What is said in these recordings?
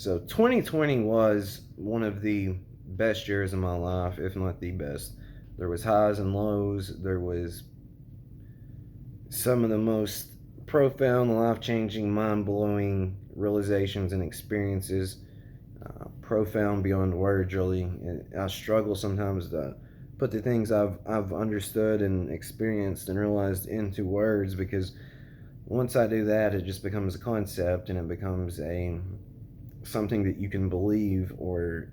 So 2020 was one of the best years of my life, if not the best. There was highs and lows. There was some of the most profound, life-changing, mind-blowing realizations and experiences. Profound beyond words, really. And I struggle sometimes to put the things I've understood and experienced and realized into words, because once I do that, it just becomes a concept and it becomes a something that you can believe or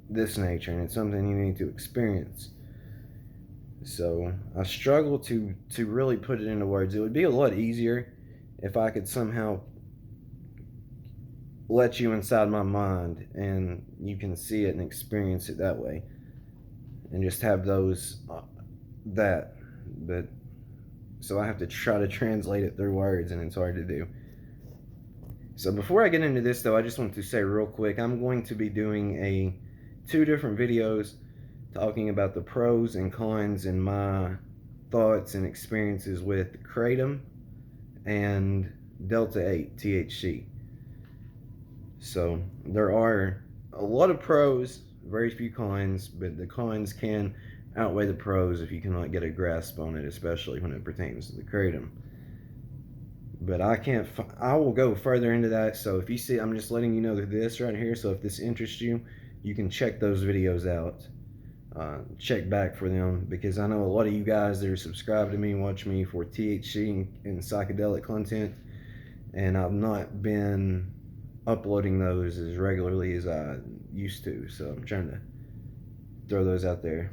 this nature, and it's something you need to experience. So I struggle to really put it into words. It would be a lot easier if I could somehow let you inside my mind and you can see it and experience it that way, and just have those that. But so I have to try to translate it through words, and it's hard to do. So before I get into this, though, I just want to say real quick, I'm going to be doing two different videos talking about the pros and cons and my thoughts and experiences with Kratom and Delta 8 THC. So there are a lot of pros, very few cons, but the cons can outweigh the pros if you cannot get a grasp on it, especially when it pertains to the Kratom. But I will go further into that. So if you see, I'm just letting you know this right here. So if this interests you, you can check those videos out. Check back for them, because I know a lot of you guys that are subscribed to me watch me for THC and psychedelic content, and I've not been uploading those as regularly as I used to. So I'm trying to throw those out there.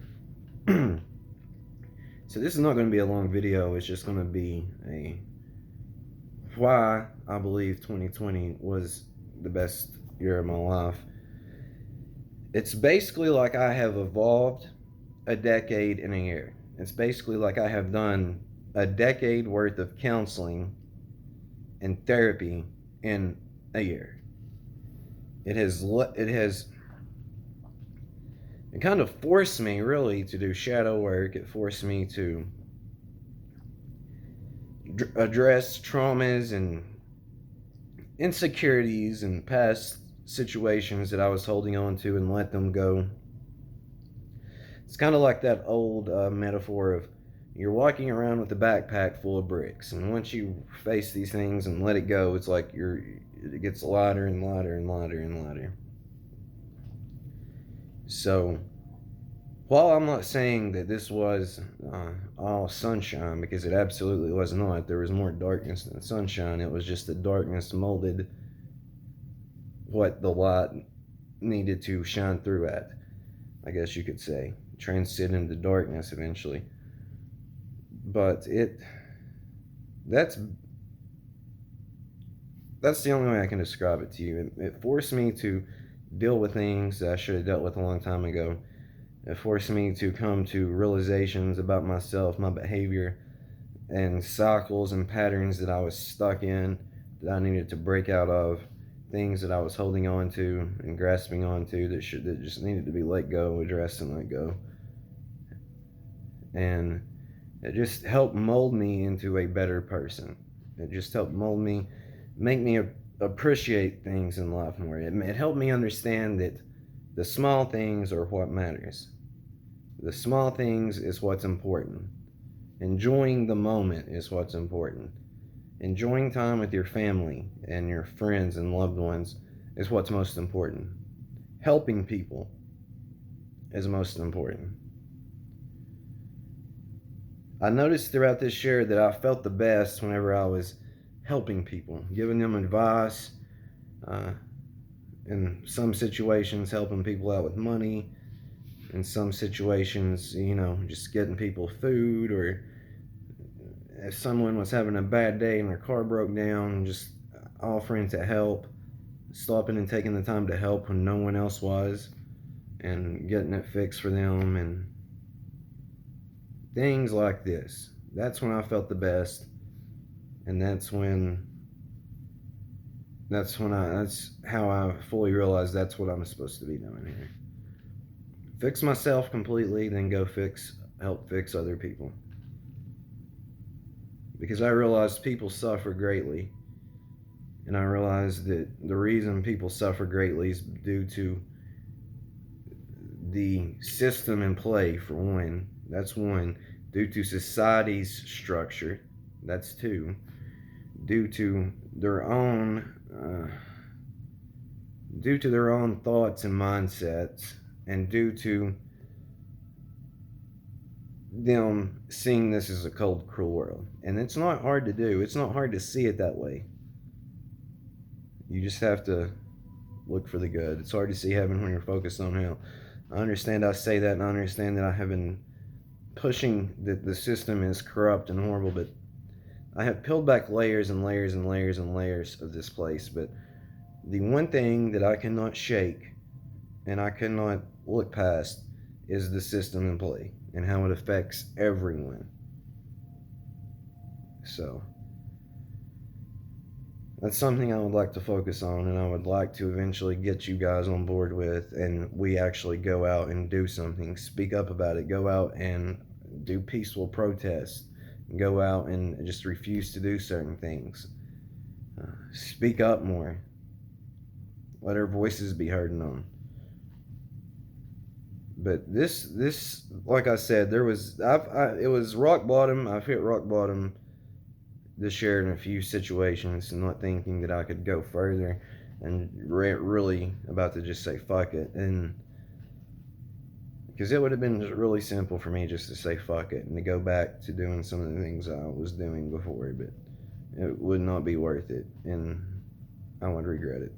So this is not going to be a long video. It's just going to be a why I believe 2020 was the best year of my life. It's basically like I have evolved a decade in a year. It's basically like I have done a decade worth of counseling and therapy in a year. It kind of forced me really to do shadow work. It forced me to address traumas and insecurities and past situations that I was holding on to and let them go. It's kind of like that old metaphor of you're walking around with a backpack full of bricks, and once you face these things and let it go, it's like it gets lighter and lighter and lighter and lighter. So while I'm not saying that this was all sunshine, because it absolutely was not, there was more darkness than sunshine. It was just the darkness molded what the light needed to shine through at, I guess you could say. Transit into darkness eventually. But that's the only way I can describe it to you. It forced me to deal with things that I should have dealt with a long time ago. It forced me to come to realizations about myself, my behavior, and cycles and patterns that I was stuck in, that I needed to break out of, things that I was holding on to and grasping onto that just needed to be let go, addressed, and let go. And it just helped mold me into a better person. It just helped mold me, make me appreciate things in life more. It helped me understand that the small things are what matters. The small things is what's important. Enjoying the moment is what's important. Enjoying time with your family and your friends and loved ones is what's most important. Helping people is most important. I noticed throughout this year that I felt the best whenever I was helping people, giving them advice, in some situations helping people out with money, in some situations, just getting people food, or if someone was having a bad day and their car broke down, just offering to help, stopping and taking the time to help when no one else was, and getting it fixed for them, and things like this. That's when I felt the best, and that's how I fully realized that's what I'm supposed to be doing here. Fix myself completely, then go help fix other people. Because I realized people suffer greatly, And I realized that the reason people suffer greatly is due to the system in play, for one. That's one. Due to society's structure. That's two. Due to their own. Due to their own thoughts and mindsets, and due to them seeing this as a cold, cruel world. And it's not hard to do. It's not hard to see it that way. You just have to look for the good. It's hard to see heaven when you're focused on hell. I understand I say that, and I understand that I have been pushing that the system is corrupt and horrible, but I have peeled back layers and layers and layers and layers of this place. But the one thing that I cannot shake and I cannot look past is the system in play and how it affects everyone. So that's something I would like to focus on, and I would like to eventually get you guys on board with, and we actually go out and do something, speak up about it, go out and do peaceful protests, go out and just refuse to do certain things. Speak up more. Let our voices be heard and known. But this, like I said, it was rock bottom. I've hit rock bottom this year in a few situations, and not thinking that I could go further, and really about to just say fuck it, and because it would have been really simple for me just to say fuck it and to go back to doing some of the things I was doing before, but it would not be worth it, and I would regret it.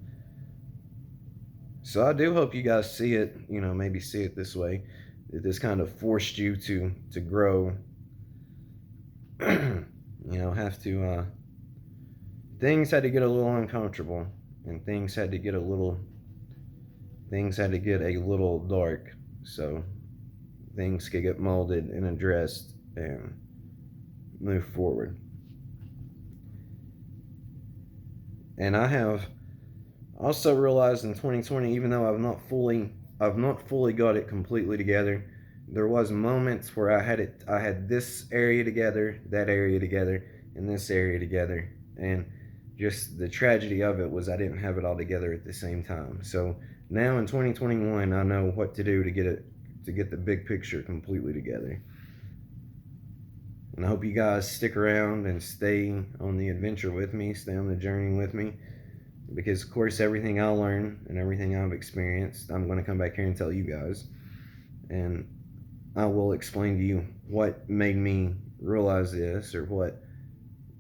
So I do hope you guys see it, maybe see it this way, that this kind of forced you to grow, have to, things had to get a little uncomfortable, and things had to get a little dark, so things could get molded and addressed and move forward. And I have also realized in 2020, even though I've not fully got it completely together, there was moments where I had this area together, that area together, and this area together, and just the tragedy of it was I didn't have it all together at the same time. So now in 2021, I know what to do to get the big picture completely together. And I hope you guys stick around and stay on the adventure with me, stay on the journey with me. Because, of course, everything I learn and everything I've experienced, I'm going to come back here and tell you guys. And I will explain to you what made me realize this, or what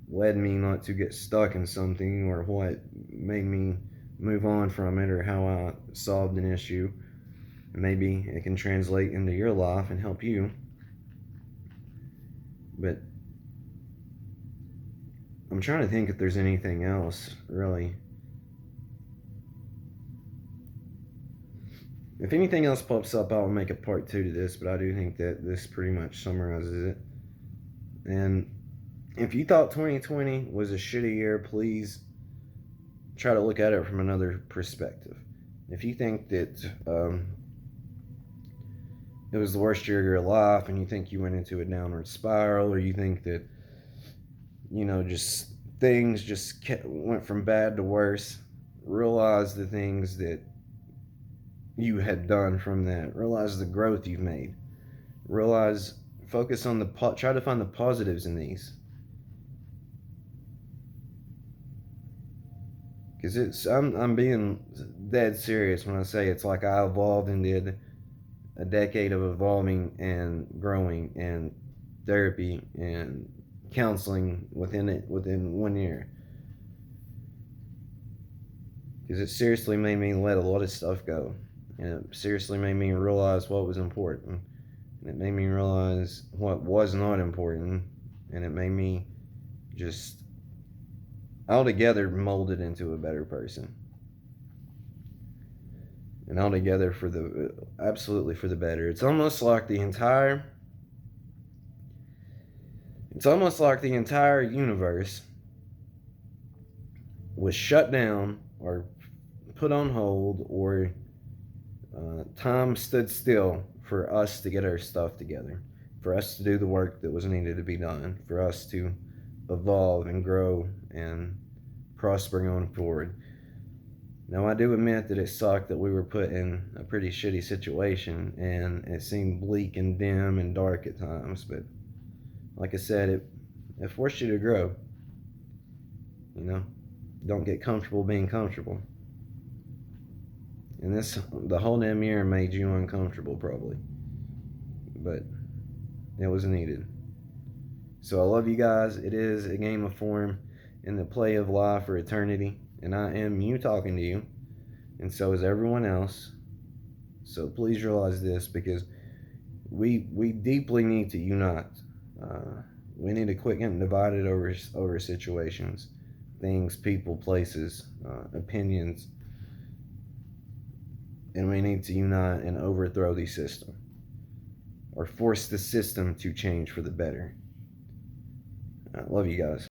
led me not to get stuck in something, or what made me move on from it, or how I solved an issue. Maybe it can translate into your life and help you. But I'm trying to think if there's anything else, really. If anything else pops up, I'll make a part 2 to this, but I do think that this pretty much summarizes it. And if you thought 2020 was a shitty year, please try to look at it from another perspective. If you think that it was the worst year of your life, and you think you went into a downward spiral, or you think that, just things just went from bad to worse, realize the things that you had done from that. Realize the growth you've made. Focus on try to find the positives in these. Because I'm being dead serious when I say it's like I evolved and did a decade of evolving and growing and therapy and counseling within 1 year. Because it seriously made me let a lot of stuff go. And it seriously made me realize what was important. And it made me realize what was not important. And it made me just altogether molded into a better person. And altogether absolutely for the better. It's almost like the entire universe was shut down, or put on hold, or time stood still for us to get our stuff together, for us to do the work that was needed to be done, for us to evolve and grow and prosper going forward. Now, I do admit that it sucked that we were put in a pretty shitty situation, and it seemed bleak and dim and dark at times, but like I said, it forced you to grow. You know, don't get comfortable being comfortable. And the whole damn year made you uncomfortable, probably. But it was needed. So I love you guys. It is a game of form in the play of life for eternity. And I am you talking to you. And so is everyone else. So please realize this, because we deeply need to unite. We need to quit getting divided over situations, things, people, places, opinions. And we need to unite and overthrow the system, or force the system to change for the better. I love you guys.